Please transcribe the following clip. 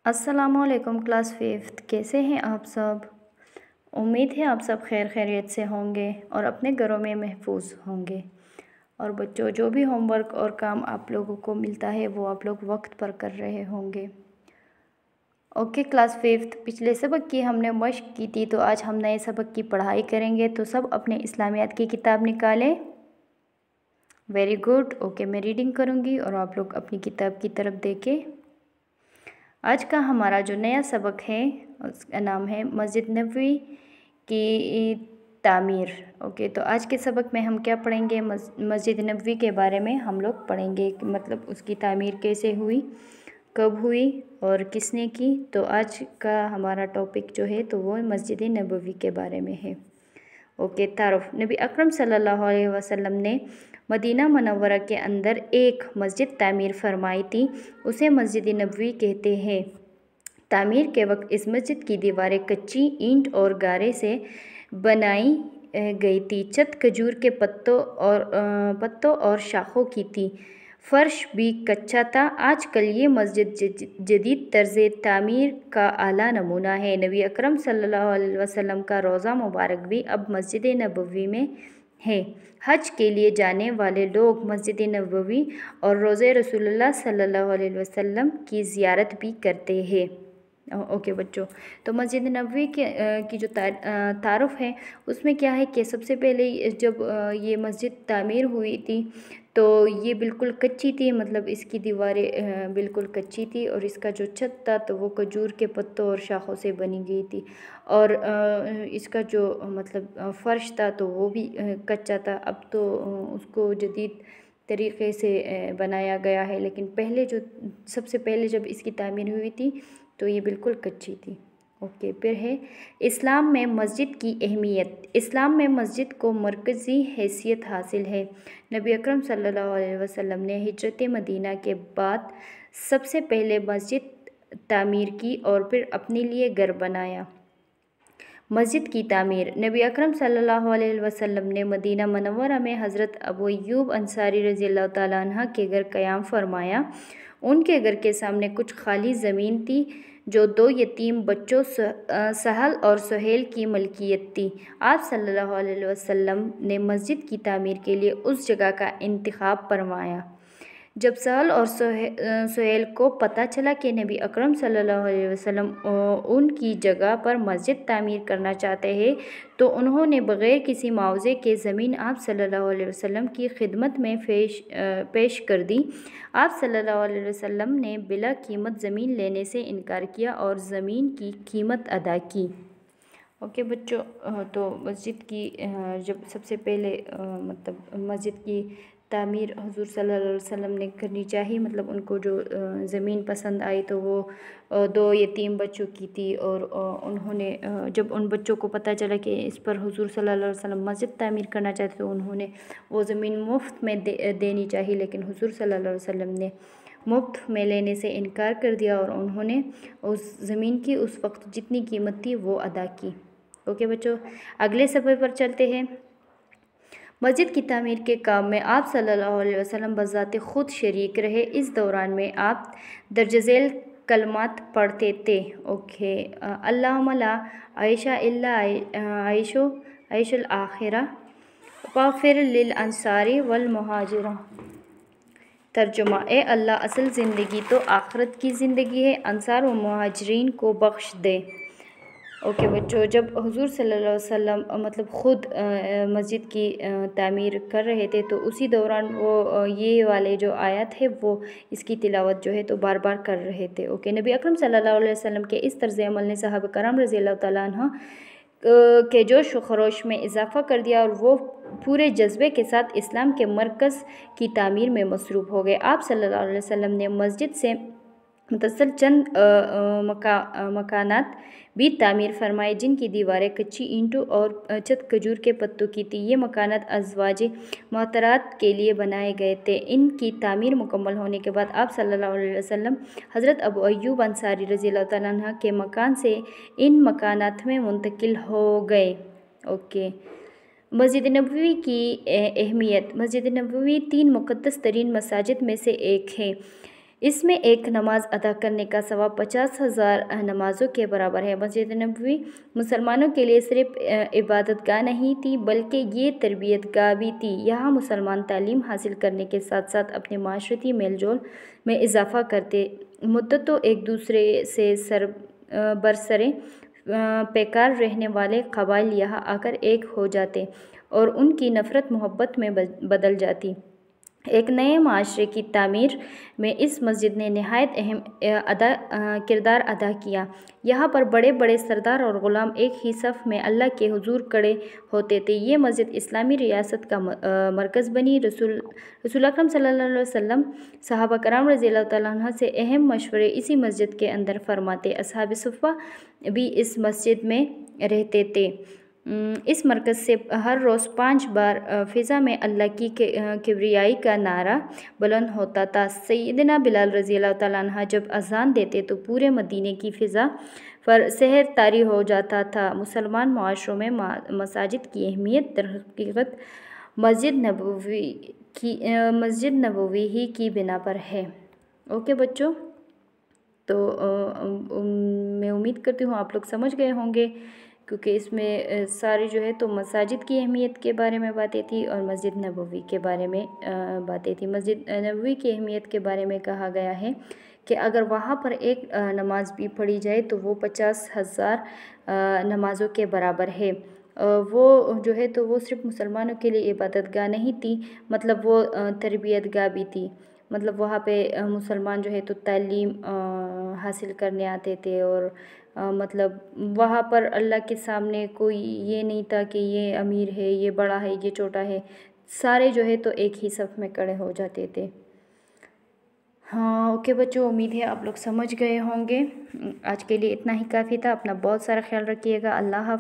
अस्सलामुअलैकुम class fifth, कैसे हैं आप सब। उम्मीद है आप सब खैर खैरियत से होंगे और अपने घरों में महफूज होंगे। और बच्चों, जो भी होमवर्क और काम आप लोगों को मिलता है वो आप लोग वक्त पर कर रहे होंगे। ओके क्लास फिफ्थ, पिछले सबक की हमने मश्क की थी, तो आज हम नए सबक की पढ़ाई करेंगे। तो सब अपने इस्लामियात की किताब निकालें। Very good. ओके, मैं रीडिंग करूँगी और आप लोग अपनी किताब की तरफ देखें। आज का हमारा जो नया सबक है उसका नाम है मस्जिद नबवी की तामीर। ओके, तो आज के सबक में हम क्या पढ़ेंगे, मस्जिद नबवी के बारे में हम लोग पढ़ेंगे, मतलब उसकी तामीर कैसे हुई, कब हुई और किसने की। तो आज का हमारा टॉपिक जो है तो वो मस्जिद नबवी के बारे में है। ओके, तारुफ। नबी अकरम सल्लल्लाहु अलैहि वसल्लम ने मदीना मनव्वरा के अंदर एक मस्जिद तामीर फरमाई थी, उसे मस्जिद नबवी कहते हैं। तामीर के वक्त इस मस्जिद की दीवारें कच्ची ईंट और गारे से बनाई गई थी। छत खजूर के पत्तों और शाखों की थी। फ़र्श भी कच्चा था। आजकल ये मस्जिद जदीद तर्ज़ तामीर का आला नमूना है। नबी अकरम सल्लल्लाहु अलैहि वसल्लम का रोज़ा मुबारक भी अब मस्जिद नबवी में है। हज के लिए जाने वाले लोग मस्जिद नबवी और रोज़े रसूलुल्लाह सल्लल्लाहु अलैहि वसल्लम की ज़ियारत भी करते हैं। ओके बच्चों, तो मस्जिद नबवी की जो तारुफ है उसमें क्या है कि सबसे पहले जब ये मस्जिद तामीर हुई थी तो ये बिल्कुल कच्ची थी, मतलब इसकी दीवारें बिल्कुल कच्ची थी और इसका जो छत था तो वो खजूर के पत्तों और शाखों से बनी गई थी। और इसका जो मतलब फ़र्श था तो वो भी कच्चा था। अब तो उसको जदीद तरीक़े से बनाया गया है, लेकिन पहले सबसे पहले जब इसकी तामीर हुई थी तो ये बिल्कुल कच्ची थी। ओके, फिर है इस्लाम में मस्जिद की अहमियत। इस्लाम में मस्जिद को मरकज़ी हैसियत हासिल है। नबी अकरम सल्लल्लाहु अलैहि वसल्लम ने हिजरत मदीना के बाद सबसे पहले मस्जिद तामीर की और फिर अपने लिए घर बनाया। मस्जिद की तामीर। नबी अकरम सल्लल्लाहु अलैहि वसल्लम ने मदीना मनव्वरा में हज़रत अबू अय्यूब अंसारी रज़ियल्लाहु तआला अन्हु के घर क़याम फरमाया। उनके घर के सामने कुछ खाली ज़मीन थी जो दो यतीम बच्चों सहल और सुहेल की मलकियत थी। आप सल्लल्लाहु अलैहि वसल्लम ने मस्जिद की तामीर के लिए उस जगह का इंतखाब फरमाया। जब सहल और सुहेल को पता चला कि नबी अकरम सल्लल्लाहु अलैहि वसल्लम उनकी जगह पर मस्जिद तामीर करना चाहते हैं तो उन्होंने बग़ैर किसी मुआवजे के ज़मीन आप सल्लल्लाहु अलैहि वसल्लम की खिदमत में पेश कर दी। आप सल्लल्लाहु अलैहि वसल्लम ने बिला कीमत ज़मीन लेने से इनकार किया और ज़मीन की कीमत अदा की। ओके बच्चों, तो मस्जिद की जब सबसे पहले मतलब मस्जिद की तामीर हुज़ूर सल्लल्लाहु अलैहि वसल्लम ने करनी चाहिए, मतलब उनको जो ज़मीन पसंद आई तो वो दो यतीम बच्चों की थी। और उन्होंने जब उन बच्चों को पता चला कि इस पर हुज़ूर सल्लल्लाहु अलैहि वसल्लम मस्जिद तामीर करना चाहते तो उन्होंने वो ज़मीन मुफ्त में देनी चाहिए, लेकिन हुज़ूर सल्लल्लाहु अलैहि वसल्लम ने मुफ्त में लेने से इनकार कर दिया और उन्होंने उस ज़मीन की उस वक्त जितनी कीमत थी वो अदा की। ओके बच्चों, अगले सफ़े पर चलते हैं। मस्जिद की तामीर के काम में आप सल्लल्लाहु अलैहि वसल्लम बज़ाते ख़ुद शरीक रहे। इस दौरान में आप दर्जज़ैल कलमात पढ़ते थे। ओके, अल्लाहुम्मा ला आइशा इल्ला आइशुल आखिरा वाग़फ़िर लिल अंसारी वल मुहाजिरा। तर्जुमा, ए अल्लाह, असल ज़िंदगी तो आखिरत की ज़िंदगी है, अंसार व मुहाजिरीन को बख्श दे। ओके बच्चों, जब हुज़ूर सल्लल्लाहु अलैहि वसल्लम मतलब ख़ुद मस्जिद की तामीर कर रहे थे तो उसी दौरान वो ये वाले जो आयत है वो इसकी तिलावत जो है तो बार बार कर रहे थे। ओके, नबी अकरम सल्लल्लाहु अलैहि वसल्लम के इस तर्ज़ अमल ने सहाबा कराम रज़ियल्लाहु तआला अन्हुम के जोश व खरोश में इजाफ़ा कर दिया और वो पूरे जज्बे के साथ इस्लाम के मरकज़ की तामीर में मसरूफ़ हो गए। आप सल्लल्लाहु अलैहि वसल्लम ने मस्जिद से मुतसल चंद मकानात भी तामीर फरमाए जिनकी दीवारें कच्ची ईंटों और छत खजूर के पत्तों की थी। ये मकानात अज़वाज मोहतरात के लिए बनाए गए थे। इनकी तामीर मुकम्मल होने के बाद आप सल्लल्लाहु अलैहि वसल्लम हज़रत अबू अय्यूब अंसारी रज़ियल्लाहु तआला अन्हु के मकान से इन मकानात में मुंतकिल हो गए। ओके, मस्जिद नबवी की अहमियत। मस्जिद नबवी 3 मुक़द्दस तरीन मसाजिद में से एक है। इसमें एक नमाज अदा करने का सवाब 50,000 नमाज़ों के बराबर है। मस्जिद नबवी मुसलमानों के लिए सिर्फ इबादतगाह नहीं थी, बल्कि ये तरबियतगाह भी थी। यहाँ मुसलमान तालीम हासिल करने के साथ साथ अपने माशरती मेल जोल में इजाफ़ा करते, मुद्दतों एक दूसरे से बरसरे पैकार रहने वाले कबाइल यहाँ आकर एक हो जाते और उनकी नफ़रत मोहब्बत में बदल जाती। एक नए माशरे की तामीर में इस मस्जिद ने नहायत अहम किरदार अदा किया। यहाँ पर बड़े बड़े सरदार और ग़ुलाम एक ही सफ़ में अल्लाह के हुजूर खड़े होते थे। ये मस्जिद इस्लामी रियासत का मरकज़ बनी। रसूल अकरम सल्लल्लाहु अलैहि वसल्लम सहाबा कराम रज़ियल्लाहु तआला अन्हुम से अहम मशवरे इसी मस्जिद के अंदर फरमाते। असहाब सुफ़्फ़ा भी इस मस्जिद में रहते थे। इस मरकज़ से हर रोज़ 5 बार फ़िज़ा में अल्लाह की किब्रियाई का नारा बुलंद होता था। सैयदना बिलाल रज़ियल्लाहु तआला अन्हु जब अज़ान देते तो पूरे मदीने की फ़िज़ा पर सहर तारी हो जाता था। मुसलमान मुआशरों में मसाजिद की अहमियत दरहकीकत मस्जिद नबवी ही की बिना पर है। ओके बच्चों, तो मैं उम्मीद करती हूँ आप लोग समझ गए होंगे, क्योंकि इसमें सारी जो है तो मसाजिद की अहमियत के बारे में बातें थी और मस्जिद नबवी के बारे में बातें थी। मस्जिद नबवी की अहमियत के बारे में कहा गया है कि अगर वहाँ पर एक नमाज भी पढ़ी जाए तो वो 50,000 नमाज़ों के बराबर है। वो जो है तो वो सिर्फ मुसलमानों के लिए इबादतगाह नहीं थी, मतलब वो तरबियतगाह भी थी। मतलब वहाँ पे मुसलमान जो है तो तालीम हासिल करने आते थे और मतलब वहाँ पर अल्लाह के सामने कोई ये नहीं था कि ये अमीर है, ये बड़ा है, ये छोटा है, सारे जो है तो एक ही सफ़ में खड़े हो जाते थे। हाँ ओके बच्चों, उम्मीद है आप लोग समझ गए होंगे। आज के लिए इतना ही काफ़ी था। अपना बहुत सारा ख्याल रखिएगा। अल्लाह हाफ़िज़।